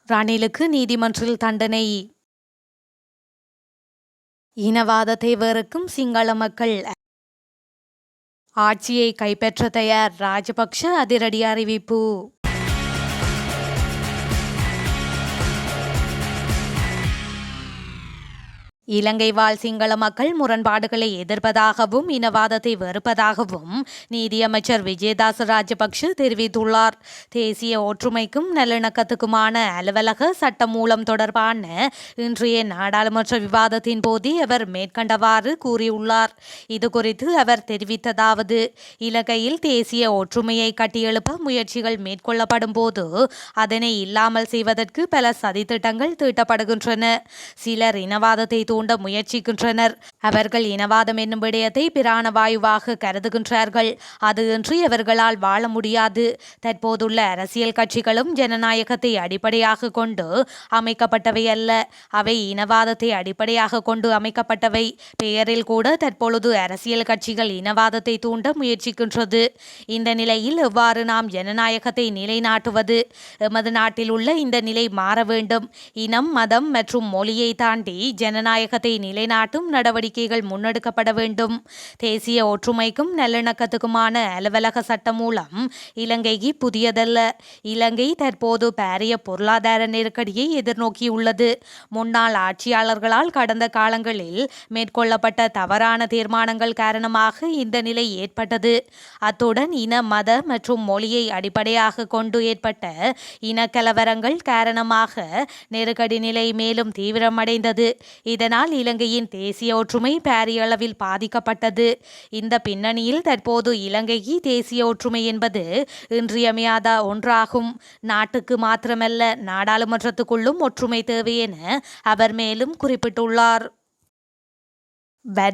ரணிலுக்கு நீதிமன்றில் தண்டனை. இனவாதத்தை வெறுக்கும் சிங்கள மக்கள் ஆட்சியை கைப்பற்ற தயார், ராஜபக்ஷ அதிரடி அறிவிப்பு. இலங்கை வாழ் சிங்கள மக்கள் முரண்பாடுகளை எதிர்ப்பதாகவும் இனவாதத்தை வெறுப்பதாகவும் நீதியமைச்சர் விஜயதாச ராஜபக்ஷ தெரிவித்துள்ளார். தேசிய ஒற்றுமைக்கும் நல்லிணக்கத்துக்குமான அலுவலக சட்டமூலம் தொடர்பான இன்றைய நாடாளுமன்ற விவாதத்தின் போது அவர் மேற்கண்டவாறு கூறியுள்ளார். இதுகுறித்து அவர் தெரிவித்ததாவது: இலங்கையில் தேசிய ஒற்றுமையை கட்டியெழுப்ப முயற்சிகள் மேற்கொள்ளப்படும் போது அதனை இல்லாமல் செய்வதற்கு பல சதித்திட்டங்கள் தீட்டப்படுகின்றன. சிலர் இனவாதத்தை தூண்ட முயற்சிக்கின்றனர். அவர்கள் இனவாதம் என்னும் விடயத்தை பிராணவாயுவாக கருதுகின்றார்கள். அது இன்றி அவர்களால் வாழ முடியாது. தற்போதுள்ள அரசியல் கட்சிகளும் ஜனநாயகத்தை அடிப்படையாக கொண்டு அமைக்கப்பட்டவை அல்ல. அவை இனவாதத்தை அடிப்படையாக கொண்டு அமைக்கப்பட்டவை. பெயரில் கூட தற்பொழுது அரசியல் கட்சிகள் இனவாதத்தை தூண்ட முயற்சிக்கின்றது. இந்த நிலையில் எவ்வாறு நாம் ஜனநாயகத்தை நிலைநாட்டுவது? எமது நாட்டில் உள்ள இந்த நிலை மாற வேண்டும். இனம், மதம் மற்றும் மொழியை தாண்டி ஜனநாயகத்தை நிலைநாட்டும் நடவடிக்கைகள் முன்னெடுக்கப்பட வேண்டும். தேசிய ஒற்றுமைக்கும் நல்லிணக்கத்துக்குமான அலுவலக சட்டம் மூலம் இலங்கைக்கு புதியதல்ல. இலங்கை தற்போது பாரிய பொருளாதார நெருக்கடியை எதிர்நோக்கியுள்ளது. முன்னாள் ஆட்சியாளர்களால் கடந்த காலங்களில் மேற்கொள்ளப்பட்ட தவறான தீர்மானங்கள் காரணமாக இந்த நிலை ஏற்பட்டது. அத்துடன் இன, மத மற்றும் மொழியை அடிப்படையாக கொண்டு ஏற்பட்ட இனக்கலவரங்கள் காரணமாக நெருக்கடி நிலை மேலும் தீவிரமடைந்தது. இதனால் இலங்கையின் தேசிய ஒற்றுமை பாரிய அளவில் பாதிக்கப்பட்டது. இந்த பின்னணியில் தற்போது இலங்கைக்கு தேசிய ஒற்றுமை என்பது இன்றியமையாத ஒன்றாகும். நாட்டுக்கு மாத்திரமல்ல, நாடாளுமன்றத்துக்குள்ளும் ஒற்றுமை தேவை என அவர் மேலும் குறிப்பிட்டுள்ளார்.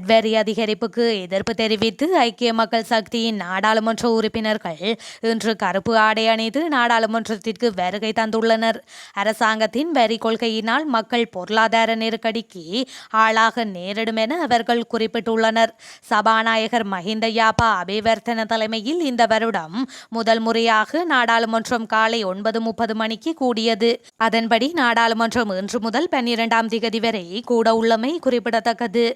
வரி அதிகரிப்புக்கு எதிர்ப்பு தெரிவித்து ஐக்கிய மக்கள் சக்தியின் நாடாளுமன்ற உறுப்பினர்கள் இன்று கருப்பு ஆடை அணிந்து நாடாளுமன்றத்திற்கு வருகை தந்துள்ளனர். அரசாங்கத்தின் வரி கொள்கையினால் மக்கள் பொருளாதார நெருக்கடிக்கு ஆளாக நேரிடும் என அவர்கள் குறிப்பிட்டுள்ளனர். சபாநாயகர் மஹிந்த யாப்பா அபிவர்த்தன தலைமையில் இந்த வருடம் முதல் முறையாக நாடாளுமன்றம் காலை 9:30 மணிக்கு கூடியது. அதன்படி நாடாளுமன்றம் இன்று முதல் 12ஆம் திகதி வரை கூட உள்ளமை குறிப்பிடத்தக்கது.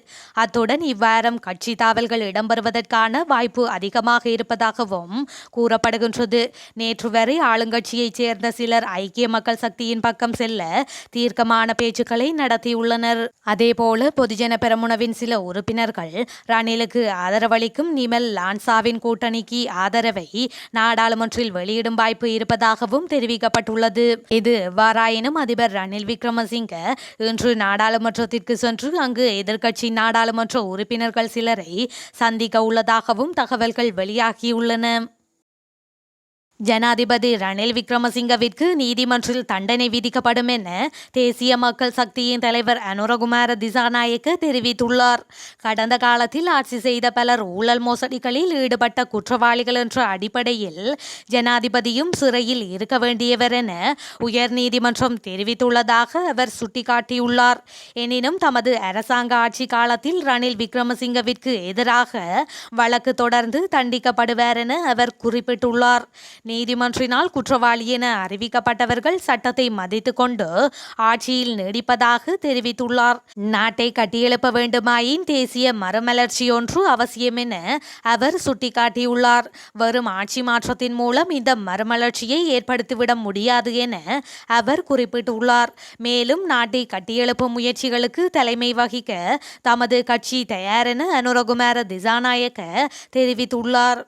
அத்துடன் இவ்வாரம் கட்சி தாவல்கள் இடம்பெறுவதற்கான வாய்ப்பு அதிகமாக இருப்பதாகவும் கூறப்படுகின்றது. நேற்று வரை ஆளுங்கட்சியைச் சேர்ந்த சிலர் ஐக்கிய மக்கள் சக்தியின் பக்கம் செல்ல தீர்க்கமான பேச்சுக்களை நடத்தியுள்ளனர். அதேபோல பொதுஜன பெரமுனவின் சில உறுப்பினர்கள் ரணிலுக்கு ஆதரவளிக்கும் நிமல் லான்சாவின் கூட்டணிக்கு ஆதரவை நாடாளுமன்றில் வெளியிடும் வாய்ப்பு இருப்பதாகவும் தெரிவிக்கப்பட்டுள்ளது. இது எவ்வாறாயினும் அதிபர் ரணில் விக்ரமசிங்க இன்று நாடாளுமன்றத்திற்கு சென்று அங்கு எதிர்க்கட்சி நாடாளுமன்ற உறுப்பினர்கள் சிலரை சந்திக்க உள்ளதாகவும் தகவல்கள் வெளியாகியுள்ளன. ஜனாதிபதி ரணில் விக்ரமசிங்கவிற்கு நீதிமன்றில் தண்டனை விதிக்கப்படும் என தேசிய மக்கள் சக்தியின் தலைவர் அனுரகுமார திசாநாயக்க தெரிவித்துள்ளார். கடந்த காலத்தில் ஆட்சி செய்த பலர் ஊழல் மோசடிகளில் ஈடுபட்ட குற்றவாளிகள் என்ற அடிப்படையில் ஜனாதிபதியும் சிறையில் இருக்க வேண்டியவர் என உயர்நீதிமன்றம் தெரிவித்துள்ளதாக அவர் சுட்டிக்காட்டியுள்ளார். எனினும் தமது அரசாங்க ஆட்சி காலத்தில் ரணில் விக்ரமசிங்கவிற்கு எதிராக வழக்கு தொடர்ந்து தண்டிக்கப்படுவார் என அவர் குறிப்பிட்டுள்ளார். நீதிமன்றினால் குற்றவாளி என அறிவிக்கப்பட்டவர்கள் சட்டத்தை மதித்துக் கொண்டு ஆட்சியில் நீடிப்பதாக தெரிவித்துள்ளார். நாட்டை கட்டியெழுப்ப வேண்டுமாயின் தேசிய மறுமலர்ச்சி ஒன்று அவசியம் என அவர் சுட்டிக்காட்டியுள்ளார். வரும் ஆட்சி மாற்றத்தின் மூலம் இந்த மறுமலர்ச்சியை ஏற்படுத்திவிட முடியாது என அவர் குறிப்பிட்டுள்ளார். மேலும் நாட்டை கட்டியெழுப்பும் முயற்சிகளுக்கு தலைமை வகிக்க தமது கட்சி தயார் என அனுரகுமார திசாநாயக்க தெரிவித்துள்ளார்.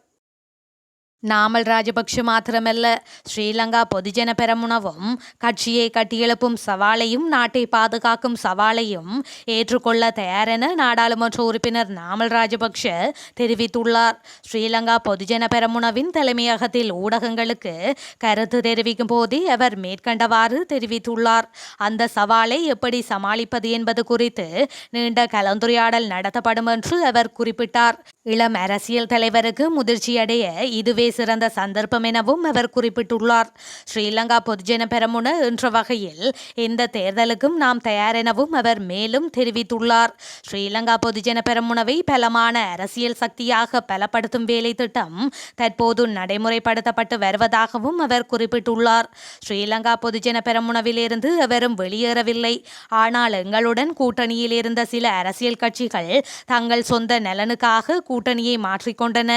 நாமல் ராஜபக்ஷ மாத்திரமல்ல, ஸ்ரீலங்கா பொதுஜன பெரமுனவும் கட்சியை கட்டியெழுப்பும் சவாலையும் நாட்டை பாதுகாக்கும் சவாலையும் ஏற்றுக்கொள்ள தயாரென நாடாளுமன்ற உறுப்பினர் நாமல் ராஜபக்ஷ தெரிவித்துள்ளார். ஸ்ரீலங்கா பொதுஜன பெரமுனவின் தலைமையகத்தில் ஊடகங்களுக்கு கருத்து தெரிவிக்கும் போதே அவர் மேற்கண்டவாறு தெரிவித்துள்ளார். அந்த சவாலை எப்படி சமாளிப்பது என்பது குறித்து நீண்ட கலந்துரையாடல் நடத்தப்படும் என்று அவர் குறிப்பிட்டார். இளம் அரசியல் தலைவருக்கு முதிர்ச்சியடைய இதுவே சிறந்த சந்தர்ப்பம் எனவும் அவர் குறிப்பிட்டுள்ளார். ஸ்ரீலங்கா பொதுஜன பெரமுன என்ற வகையில் இந்த தேர்தலுக்கும் நாம் தயார் எனவும் அவர் மேலும் தெரிவித்துள்ளார். ஸ்ரீலங்கா பொதுஜன பெரமுனவை பலமான அரசியல் சக்தியாக பலப்படுத்தும் வேலை திட்டம் தற்போது நடைமுறைப்படுத்தப்பட்டு வருவதாகவும் அவர் குறிப்பிட்டுள்ளார். ஸ்ரீலங்கா பொதுஜன பெரமுனவிலிருந்து எவரும் வெளியேறவில்லை. ஆனால் எங்களுடன் கூட்டணியில் இருந்த சில அரசியல் கட்சிகள் தங்கள் சொந்த நலனுக்காக கூட்டணியை மாற்றிக்கொண்டன.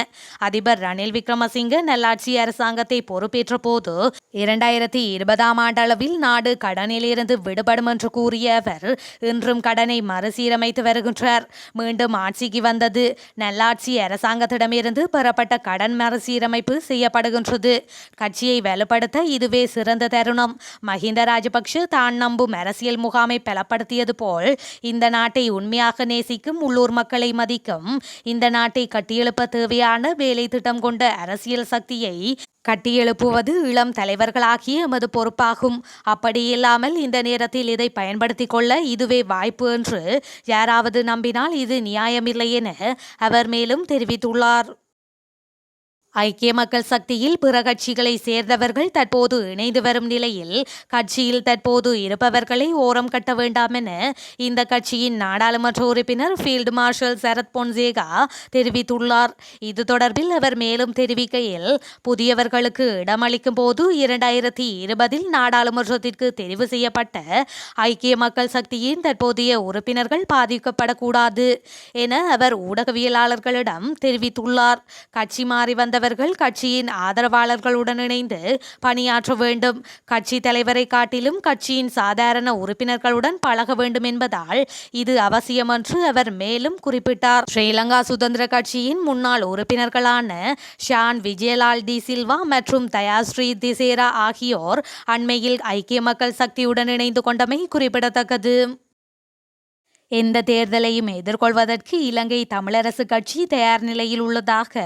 அதிபர் ரணில் விக்ரமசிங்க நல்லாட்சி அரசாங்கத்தை பொறுப்பேற்ற போது 2020 ஆண்டளவில் நாடு கடனிலிருந்து விடுபடும் என்று கூறிய அவர் இன்றும் கடனை மறுசீரமைத்து வருகின்றார். மீண்டும் ஆட்சிக்கு வந்தது நல்லாட்சி அரசாங்கத்திடமிருந்து பெறப்பட்ட கடன் மறுசீரமைப்பு செய்யப்படுகின்றது. கட்சியை வலுப்படுத்த இதுவே சிறந்த தருணம். மஹிந்த ராஜபக்ஷ தான் நம்பும் அரசியல் முகாமை பலப்படுத்தியது போல் இந்த நாட்டை உண்மையாக நேசிக்கும் உள்ளூர் மக்களை மதிக்கும் இந்த நாட்டை கட்டியெழுப்ப தேவையான வேலை திட்டம் கொண்ட அரசியல் சக்தியை கட்டியெழுப்புவது இளம் தலைவர்களாகிய எமது பொறுப்பாகும். அப்படியில்லாமல் இந்த நேரத்தில் இதை பயன்படுத்திக் கொள்ள இதுவே வாய்ப்பு என்று யாராவது நம்பினால் இது நியாயமில்லை என அவர் மேலும் தெரிவித்துள்ளார். ஐக்கிய மக்கள் சக்தியில் பிற கட்சிகளை சேர்ந்தவர்கள் தற்போது இணைந்து வரும் நிலையில் கட்சியில் தற்போது இருப்பவர்களை ஓரம் கட்ட வேண்டாம் என இந்த கட்சியின் நாடாளுமன்ற உறுப்பினர் ஃபீல்டு மார்ஷல் சரத் பொன்சேகா தெரிவித்துள்ளார். இது தொடர்பில் அவர் மேலும் தெரிவிக்கையில் புதியவர்களுக்கு இடமளிக்கும் போது 2020 நாடாளுமன்றத்திற்கு தெரிவு செய்யப்பட்ட ஐக்கிய மக்கள் சக்தியின் தற்போதைய உறுப்பினர்கள் பாதிக்கப்படக்கூடாது என அவர் ஊடகவியலாளர்களிடம் தெரிவித்துள்ளார். கட்சி மாறி வந்த கட்சியின் ஆதரவாளர்களுடன் இணைந்து பணியாற்ற வேண்டும். கட்சி தலைவரை காட்டிலும் கட்சியின் சாதாரண உறுப்பினர்களுடன் பழக வேண்டும் என்பதால் இது அவசியம் என்று அவர் மேலும் குறிப்பிட்டார். ஸ்ரீலங்கா சுதந்திர கட்சியின் முன்னாள் உறுப்பினர்களான ஷான் விஜயலால் டி சில்வா மற்றும் தயாஸ்ரீ திசேரா ஆகியோர் அண்மையில் ஐக்கிய மக்கள் சக்தியுடன் இணைந்து கொண்டமை குறிப்பிடத்தக்கது. எந்த தேர்தலையும் எதிர்கொள்வதற்கு இலங்கை தமிழரசு கட்சி தயார் நிலையில் உள்ளதாக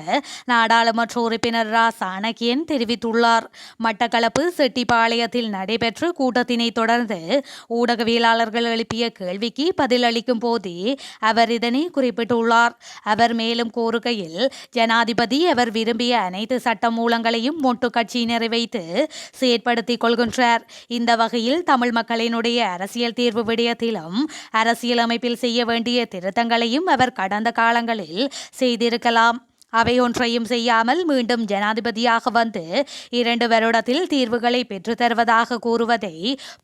நாடாளுமன்ற உறுப்பினர் ரா சாணக்கியன் தெரிவித்துள்ளார். மட்டக்களப்பு செட்டிப்பாளையத்தில் நடைபெற்ற கூட்டத்தினை தொடர்ந்து ஊடகவியலாளர்கள் எழுப்பிய கேள்விக்கு பதிலளிக்கும் போதே அவர் இதனை குறிப்பிட்டுள்ளார். அவர் மேலும் கூறுகையில் ஜனாதிபதி அவர் விரும்பிய அனைத்து சட்ட மூலங்களையும் மொட்டு கட்சியினரை வைத்து செயற்படுத்திக் கொள்கின்றார். இந்த வகையில் தமிழ் மக்களினுடைய அரசியல் தீர்வு விடயத்திலும் அரசியலமைப்பில் செய்ய வேண்டிய திருத்தங்களையும் அவர் கடந்த காலங்களில் செய்திருக்கலாம். அவை ஒன்றையும் செய்யாமல் மீண்டும் ஜனாதிபதியாக வந்து 2 வருடத்தில் தீர்வுகளை பெற்றுத்தருவதாக கூறுவதை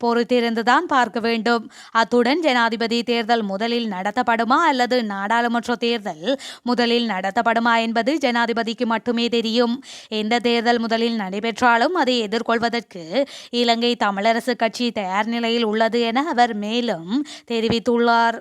பொறுத்திருந்துதான் பார்க்க வேண்டும். அத்துடன் ஜனாதிபதி தேர்தல் முதலில் நடத்தப்படுமா அல்லது நாடாளுமன்ற தேர்தல் முதலில் நடத்தப்படுமா என்பது ஜனாதிபதிக்கு மட்டுமே தெரியும். எந்த தேர்தல் முதலில் நடைபெற்றாலும் அதை எதிர்கொள்வதற்கு இலங்கை தமிழரசு கட்சி தயார் நிலையில் உள்ளது என அவர் மேலும் தெரிவித்துள்ளார்.